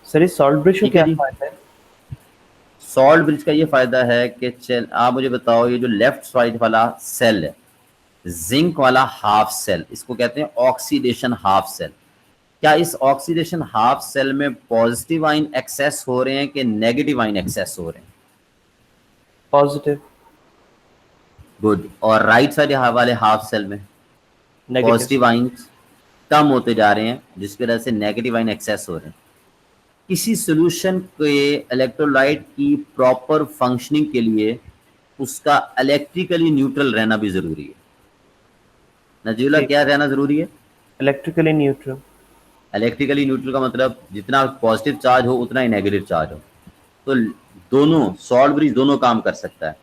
सर इस सॉल्ट ब्रिज का क्या फायदा है? सॉल्ट ब्रिज का ये फ़ायदा है कि आप मुझे बताओ ये जो लेफ्ट साइड वाला सेल है जिंक वाला हाफ सेल, इसको कहते हैं ऑक्सीडेशन हाफ सेल. क्या इस ऑक्सीडेशन हाफ सेल में पॉजिटिव आयन एक्सेस हो रहे हैं कि नेगेटिव आयन एक्सेस हो रहे हैं? पॉजिटिव. गुड. और राइट साइड वाले हाफ सेल में पॉजिटिव आयन कम होते जा रहे हैं जिसकी वजह से नेगेटिव आयन एक्सेस हो रहे हैं. किसी सॉल्यूशन के इलेक्ट्रोलाइट की प्रॉपर फंक्शनिंग के लिए उसका इलेक्ट्रिकली न्यूट्रल रहना भी ज़रूरी है. नजीला क्या रहना ज़रूरी है? Electrically neutral. इलेक्ट्रिकली न्यूट्रल का मतलब जितना पॉजिटिव चार्ज हो उतना ही नेगेटिव चार्ज हो. तो दोनों सॉल्ट ब्रिज दोनों काम कर सकता है.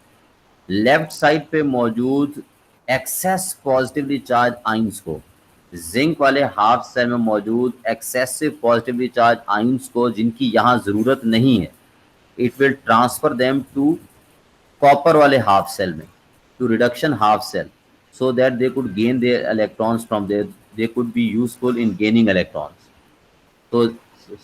लेफ्ट साइड पे मौजूद एक्सेस पॉजिटिवली चार्ज आयंस को जिंक वाले हाफ सेल में मौजूद एक्सेसिव पॉजिटिवली चार्ज आयंस को जिनकी यहाँ ज़रूरत नहीं है, it will transfer them to copper वाले हाफ सेल में, to reduction half cell, so that they could gain their electrons from there. They could be useful in gaining electrons. तो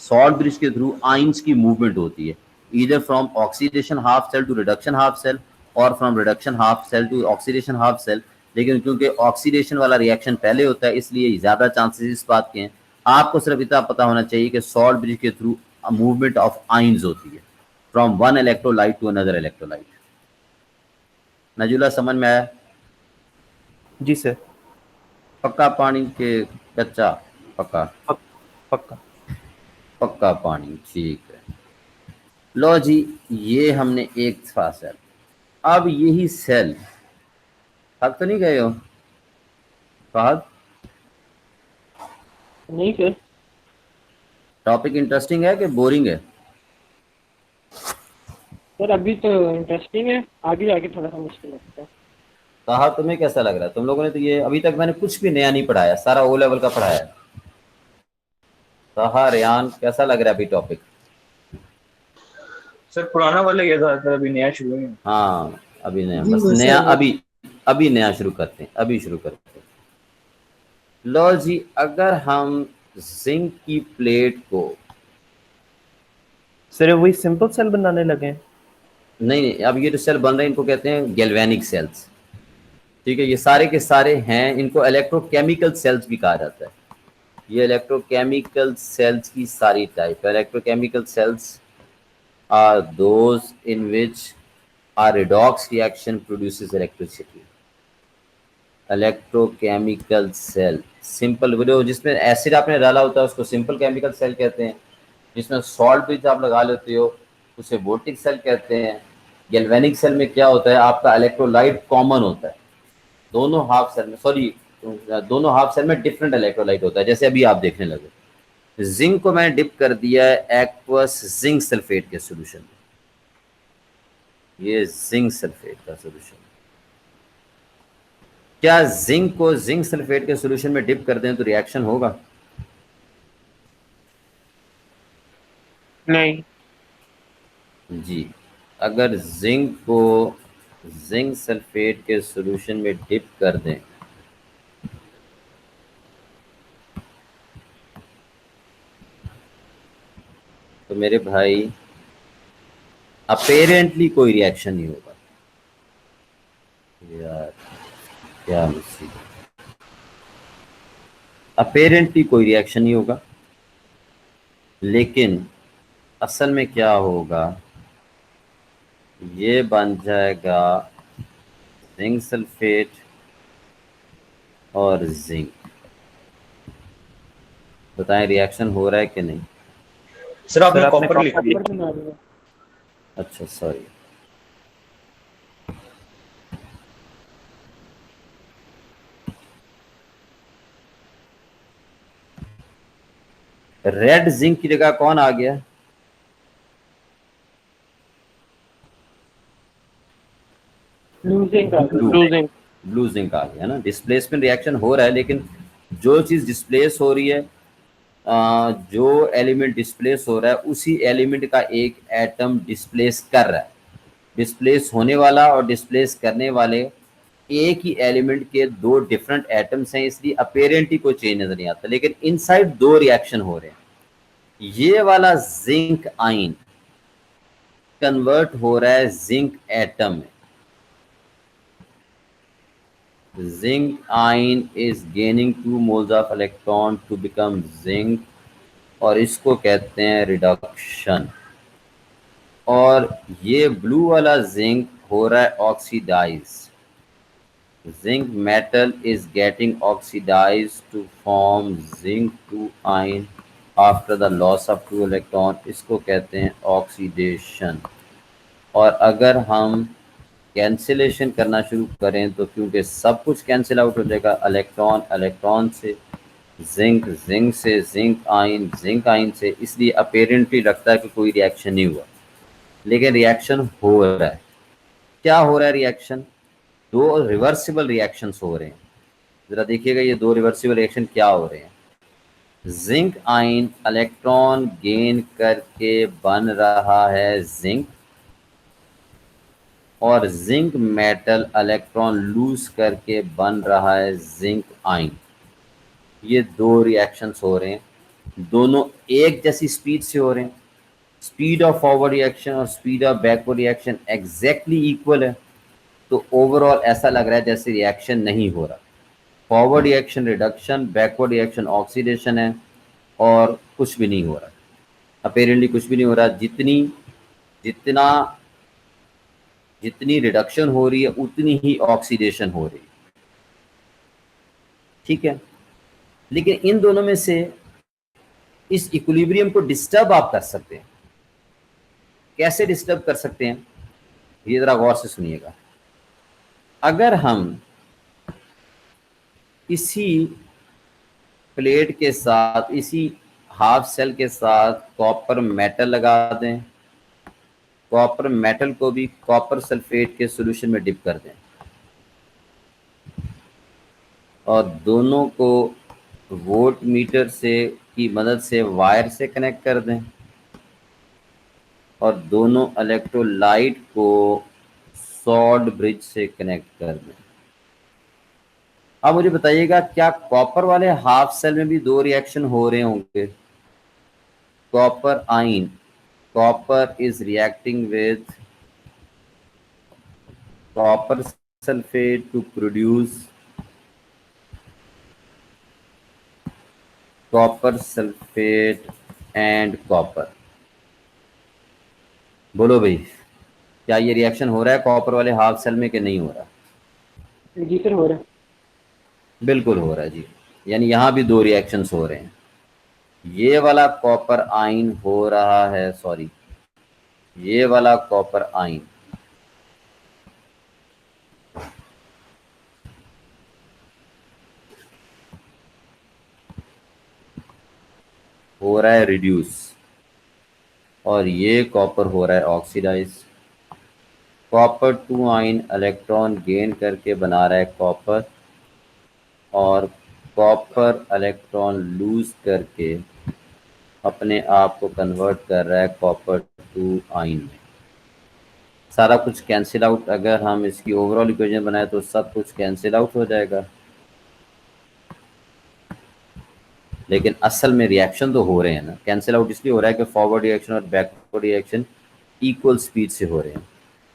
सॉल्ट ब्रिज के थ्रू आयंस की मूवमेंट होती है either from oxidation half cell to reduction half cell or from reduction half cell to oxidation half cell. लेकिन क्योंकि ऑक्सीडेशन वाला रिएक्शन पहले होता है इसलिए ज़्यादा चांसेस इस बात के हैं. आपको सिर्फ इतना पता होना चाहिए कि सॉल्ट ब्रिज के थ्रू मूवमेंट ऑफ आयंस होती है from one electrolyte to another electrolyte. Najula समझ में आया? जी सर. पक्का पानी के कच्चा? पक्का पक्का पक्का पानी. ठीक है. लो जी, ये हमने एक था सेल. अब यही सेल थक तो नहीं गए हो फहद? नहीं सर. टॉपिक इंटरेस्टिंग है कि बोरिंग है? सर अभी तो इंटरेस्टिंग है, आगे जाके थोड़ा सा मुश्किल लगता है. कहा तुम्हें कैसा लग रहा है? तुम लोगों ने तो ये अभी तक मैंने कुछ भी नया नहीं पढ़ाया, सारा ओ लेवल का पढ़ाया है. कहा रेयान कैसा लग रहा है अभी टॉपिक? सर पुराना वाला ये था सर, अभी नया शुरू है। हाँ अभी नया, जी बस वैसा नया, ही है। अभी अभी नया शुरू करते हैं, अभी शुरू करते हैं। लो जी, अगर हम जिंक की प्लेट को, सर वही सिंपल सेल बनाने लगे हैं। नहीं नहीं, अब ये जो सेल बन रहे हैं इनको कहते हैं गैल्वेनिक सेल्स। ठीक है, ये सारे के सारे हैं, इनको इलेक्ट्रोकेमिकल सेल्स भी कहा जाता है। ये इलेक्ट्रोकेमिकल सेल्स की सारी type. Electrochemical cells are those in which are redox reaction produces electricity। Electrochemical cell simple, वो जिसमें एसिड आपने डाला होता है उसको सिंपल केमिकल सेल कहते हैं। जिसमें सॉल्ट ब्रिज आप लगा लेते हो उसे वोटिक सेल कहते हैं। गैल्वेनिक सेल में क्या होता है, आपका इलेक्ट्रोलाइट कॉमन होता है दोनों हाफ सेल में, सॉरी दोनों हाफ सेल में डिफरेंट इलेक्ट्रोलाइट होता है। जैसे अभी आप देखने लगे, जिंक को मैंने डिप कर दिया है एक्वस जिंक सल्फेट के सोल्यूशन में, ये जिंक सल्फेट का सोल्यूशन। क्या जिंक को जिंक सल्फेट के सोल्यूशन में डिप कर दें तो रिएक्शन होगा? नहीं। जी, अगर जिंक को जिंक सल्फेट के सोल्यूशन में डिप कर दें तो मेरे भाई अपेरेंटली कोई रिएक्शन नहीं होगा। यार क्या मुसीबत, अपेरेंटली कोई रिएक्शन नहीं होगा, लेकिन असल में क्या होगा, ये बन जाएगा जिंक सल्फेट और जिंक। बताएं रिएक्शन हो रहा है कि नहीं? सर आपने कॉपर लिख दिया। बना दिया। अच्छा सॉरी, रेड जिंक की जगह कौन आ गया? लूजिंग का लूजिंग। ब्लू जिंक आ गया ना। डिस्प्लेसमेंट रिएक्शन हो रहा है, लेकिन जो चीज़ डिस्प्लेस हो रही है, जो एलिमेंट डिस्प्लेस हो रहा है उसी एलिमेंट का एक एटम डिस्प्लेस कर रहा है। डिस्प्लेस होने वाला और डिस्प्लेस करने वाले एक ही एलिमेंट के दो डिफरेंट एटम्स हैं, इसलिए अपेरेंटली कोई चेंज नजर नहीं आता, लेकिन इनसाइड दो रिएक्शन हो रहे हैं। ये वाला जिंक आयन कन्वर्ट हो रहा है जिंक एटम में। Zinc ion is gaining 2 moles of electron to become zinc, और इसको कहते हैं रिडक्शन। और ये ब्लू वाला जिंक हो रहा है oxidise. Zinc metal is getting oxidise to form zinc 2 ion after the loss of 2 electron, इसको कहते हैं ऑक्सीडेशन। और अगर हम कैंसिलेशन करना शुरू करें तो क्योंकि सब कुछ कैंसिल आउट हो जाएगा, इलेक्ट्रॉन इलेक्ट्रॉन से, जिंक जिंक से, जिंक आयन से, इसलिए अपेरेंटली लगता है कि कोई रिएक्शन नहीं हुआ, लेकिन रिएक्शन हो रहा है। क्या हो रहा है रिएक्शन? दो रिवर्सिबल रिएक्शंस हो रहे हैं। ज़रा देखिएगा ये दो रिवर्सिबल रिएक्शन क्या हो रहे हैं। जिंक आयन इलेक्ट्रॉन गेन करके बन रहा है जिंक, और जिंक मेटल इलेक्ट्रॉन लूज करके बन रहा है जिंक आयन। ये दो रिएक्शंस हो रहे हैं, दोनों एक जैसी स्पीड से हो रहे हैं। स्पीड ऑफ फॉरवर्ड रिएक्शन और speed of backward reaction exactly equal है, तो ओवरऑल ऐसा लग रहा है जैसे रिएक्शन नहीं हो रहा। Forward reaction reduction, backward reaction oxidation है, और कुछ भी नहीं हो रहा, अपेरेंटली कुछ भी नहीं हो रहा। जितनी रिडक्शन हो रही है उतनी ही ऑक्सीडेशन हो रही है, ठीक है। लेकिन इन दोनों में से इस इक्विलिब्रियम को डिस्टर्ब आप कर सकते हैं। कैसे डिस्टर्ब कर सकते हैं, ये जरा गौर से सुनिएगा। अगर हम इसी प्लेट के साथ, इसी हाफ सेल के साथ कॉपर मेटल लगा दें, कॉपर मेटल को भी कॉपर सल्फेट के सॉल्यूशन में डिप कर दें, और दोनों को वोल्ट मीटर से की मदद से वायर से कनेक्ट कर दें, और दोनों इलेक्ट्रोलाइट को सॉल्ट ब्रिज से कनेक्ट कर दें। अब मुझे बताइएगा, क्या कॉपर वाले हाफ सेल में भी दो रिएक्शन हो रहे होंगे? Copper ion, copper is reacting with copper sulphate to produce copper sulphate and copper. बोलो भाई, क्या ये रिएक्शन हो रहा है कॉपर वाले हाफ सेल में कि नहीं हो रहा? जी सर हो रहा है। बिल्कुल हो रहा है जी। यानी यहाँ भी दो रिएक्शंस हो रहे हैं। ये वाला कॉपर आइन हो रहा है, सॉरी, ये वाला कॉपर आइन हो रहा है रिड्यूस, और ये कॉपर हो रहा है ऑक्सीडाइज। कॉपर 2 आइन इलेक्ट्रॉन गेन करके बना रहा है कॉपर, और कॉपर इलेक्ट्रॉन लूज करके अपने आप को कन्वर्ट कर रहा है कॉपर 2 आइन में। सारा कुछ कैंसिल आउट, अगर हम इसकी ओवरऑल इक्वेशन बनाए तो सब कुछ कैंसिल आउट हो जाएगा, लेकिन असल में रिएक्शन तो हो रहे हैं ना। कैंसिल आउट इसलिए हो रहा है कि फॉरवर्ड रिएक्शन और बैकवर्ड रिएक्शन इक्वल स्पीड से हो रहे हैं,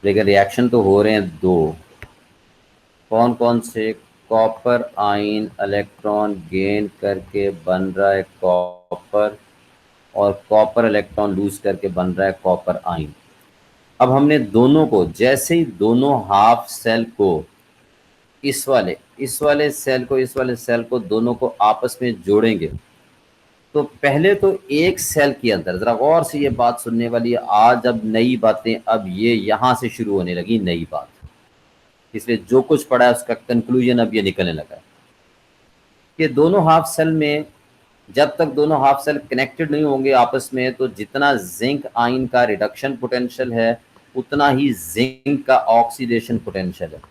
लेकिन रिएक्शन तो हो रहे हैं दो। कौन कौन से? कॉपर आइन इलेक्ट्रॉन गेन करके बन रहा है कॉपर, और कॉपर इलेक्ट्रॉन लूज करके बन रहा है कॉपर आइन। अब हमने दोनों को, जैसे ही दोनों हाफ सेल को इस वाले सेल को इस वाले सेल को दोनों को आपस में जोड़ेंगे, तो पहले तो एक सेल के अंदर, जरा गौर से ये बात सुनने वाली है, आज अब नई बातें, अब ये यहाँ से शुरू होने लगी नई बात, इसलिए जो कुछ पढ़ा है उसका कंक्लूजन अब ये निकलने लगा है कि दोनों हाफ सेल में, जब तक दोनों हाफ सेल कनेक्टेड नहीं होंगे आपस में, तो जितना जिंक आयन का रिडक्शन पोटेंशियल है उतना ही जिंक का ऑक्सीडेशन पोटेंशियल है।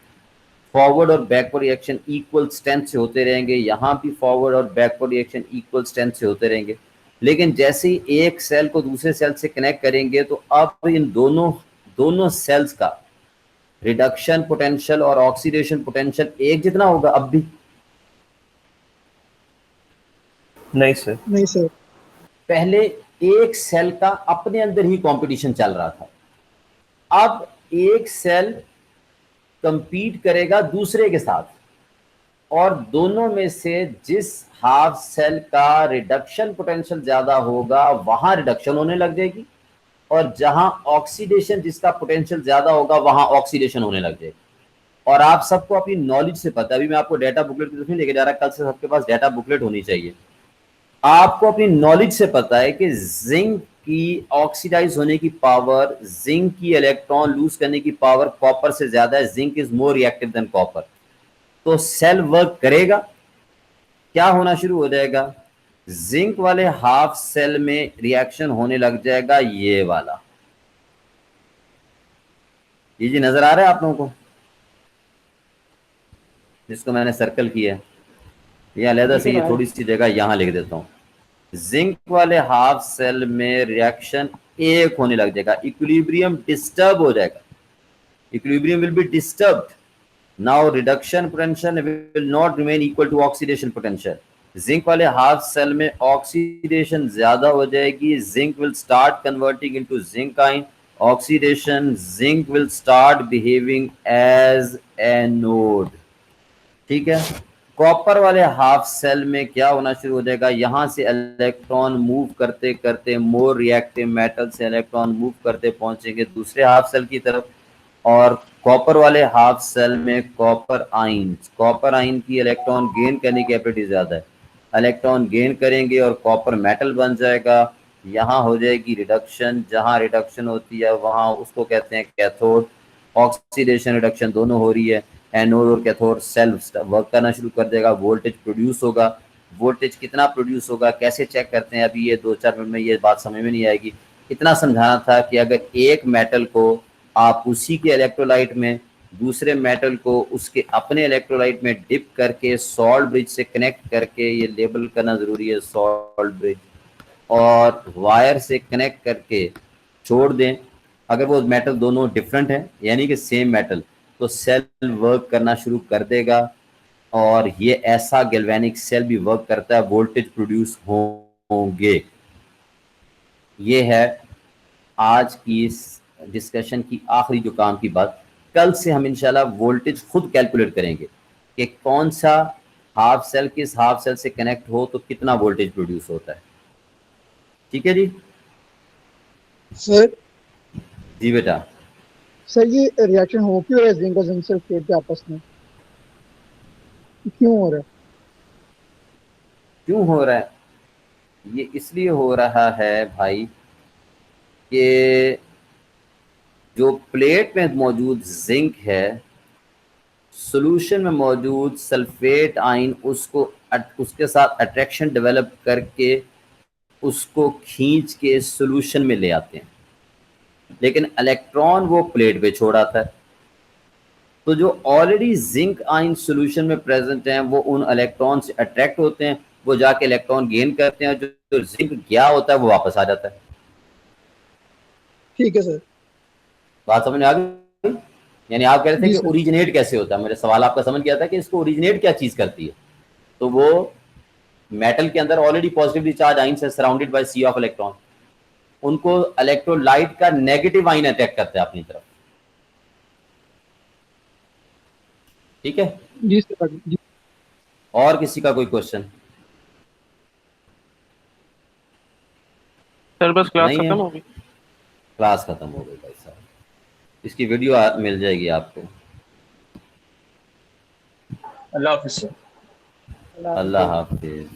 फॉरवर्ड और बैकवर्ड रिएक्शन इक्वल स्ट्रेंथ से होते रहेंगे, यहाँ भी फॉरवर्ड और बैकवर्ड रिएक्शन इक्वल स्ट्रेंथ से होते रहेंगे। लेकिन जैसे ही एक सेल को दूसरे सेल से कनेक्ट करेंगे तो अब इन दोनों सेल्स का रिडक्शन पोटेंशियल और ऑक्सीडेशन पोटेंशियल एक जितना होगा अब भी? नहीं सर। नहीं सर। पहले एक सेल का अपने अंदर ही कंपटीशन चल रहा था, अब एक सेल कंपीट करेगा दूसरे के साथ, और दोनों में से जिस हाफ सेल का रिडक्शन पोटेंशियल ज्यादा होगा वहां रिडक्शन होने लग जाएगी, और जहां ऑक्सीडेशन जिसका पोटेंशियल ज्यादा होगा वहां ऑक्सीडेशन होने लग जाएगी। और आप सबको अपनी नॉलेज से पता है, अभी मैं आपको डाटा बुकलेट की तरफ नहीं लेके जा रहा, कल से सबके पास डाटा बुकलेट होनी चाहिए। आपको अपनी नॉलेज से पता है कि जिंक की ऑक्सीडाइज होने की पावर, जिंक की इलेक्ट्रॉन लूज करने की पावर कॉपर से ज्यादा है। Zinc is more reactive than copper. तो सेल वर्क करेगा, क्या होना शुरू हो जाएगा? जिंक वाले हाफ सेल में रिएक्शन होने लग जाएगा ये वाला। ये जी नजर आ रहा है आप लोगों को, जिसको मैंने सर्कल किया है, ये अलहदा से ये थोड़ी सी जगह यहां लिख देता हूं। जिंक वाले हाफ सेल में रिएक्शन एक होने लग जाएगा, इक्विलिब्रियम डिस्टर्ब हो जाएगा, equilibrium will be disturbed. Now reduction potential will not remain equal to oxidation potential. Zinc वाले हाफ सेल में ऑक्सीडेशन ज्यादा हो जाएगी, zinc will start converting into zinc ion, oxidation, zinc will start behaving as anode. ठीक है। कॉपर वाले हाफ सेल में क्या होना शुरू हो जाएगा? यहां से इलेक्ट्रॉन मूव करते करते मोर रिएक्टिव मेटल से इलेक्ट्रॉन मूव करते पहुंचेंगे दूसरे हाफ सेल की तरफ, और कॉपर वाले हाफ सेल में कॉपर आइन की इलेक्ट्रॉन गेन करने की एबिलिटी ज्यादा है, इलेक्ट्रॉन गेन करेंगे और कॉपर मेटल बन जाएगा। यहाँ हो जाएगी रिडक्शन, जहाँ रिडक्शन होती है वहाँ उसको कहते हैं कैथोड। ऑक्सीडेशन रिडक्शन दोनों हो रही है, एनोड और कैथोड। सेल वर्क करना शुरू कर देगा, वोल्टेज प्रोड्यूस होगा। वोल्टेज कितना प्रोड्यूस होगा कैसे चेक करते हैं, अभी ये 2-4 मिनट में ये बात समझ में नहीं आएगी। इतना समझाना था कि अगर एक मेटल को आप उसी के इलेक्ट्रोलाइट में, दूसरे मेटल को उसके अपने इलेक्ट्रोलाइट में डिप करके सॉल्ट ब्रिज से कनेक्ट करके, ये लेबल करना जरूरी है सॉल्ट ब्रिज, और वायर से कनेक्ट करके छोड़ दें, अगर वो मेटल दोनों डिफरेंट हैं यानी कि सेम मेटल, तो सेल वर्क करना शुरू कर देगा और ये ऐसा गैल्वेनिक सेल भी वर्क करता है, वोल्टेज प्रोड्यूस होंगे। ये है आज की इस डिस्कशन की आखिरी जो काम की बात। कल से हम इंशाल्लाह वोल्टेज खुद कैलकुलेट करेंगे कि कौन सा हाफ सेल किस हाफ सेल से कनेक्ट हो तो कितना वोल्टेज प्रोड्यूस होता है। ठीक है जी सर। जी बेटा। सर ये रिएक्शन हो क्यों रहा है जिंक और जिंक सल्फेट के आपस में, क्यों हो रहा है? क्यों हो रहा है? ये इसलिए हो रहा है भाई कि जो प्लेट में मौजूद जिंक है, सॉल्यूशन में मौजूद सल्फेट आयन उसके साथ अट्रैक्शन डेवलप करके उसको खींच के सॉल्यूशन में ले आते हैं, लेकिन इलेक्ट्रॉन वो प्लेट पे छोड़ आता है। तो जो ऑलरेडी जिंक आयन सॉल्यूशन में प्रेजेंट हैं वो उन इलेक्ट्रॉन से अट्रैक्ट होते हैं, वो जाके इलेक्ट्रॉन गेन करते हैं, जो जिंक गया होता है वो वापस आ जाता है। ठीक है सर। बात समझ में आ गई? यानी आप कह रहे थे कि ओरिजिनेट कैसे होता है, मेरा सवाल आपका समझ गया था कि इसको ओरिजिनेट क्या चीज करती है। तो वो मेटल के अंदर ऑलरेडी पॉजिटिवली चार्ज आयन से surrounded by sea of electron, उनको इलेक्ट्रोलाइट का नेगेटिव आयन अटैक करता है अपनी तरफ। ठीक है जी सर जी। और किसी का कोई क्वेश्चन? सर बस क्लास नहीं है? खत्म हो गई। क्लास खत्म हो गई भाई साहब, इसकी वीडियो मिल जाएगी आपको। अल्लाह हाफिज़। अल्लाह हाफिज।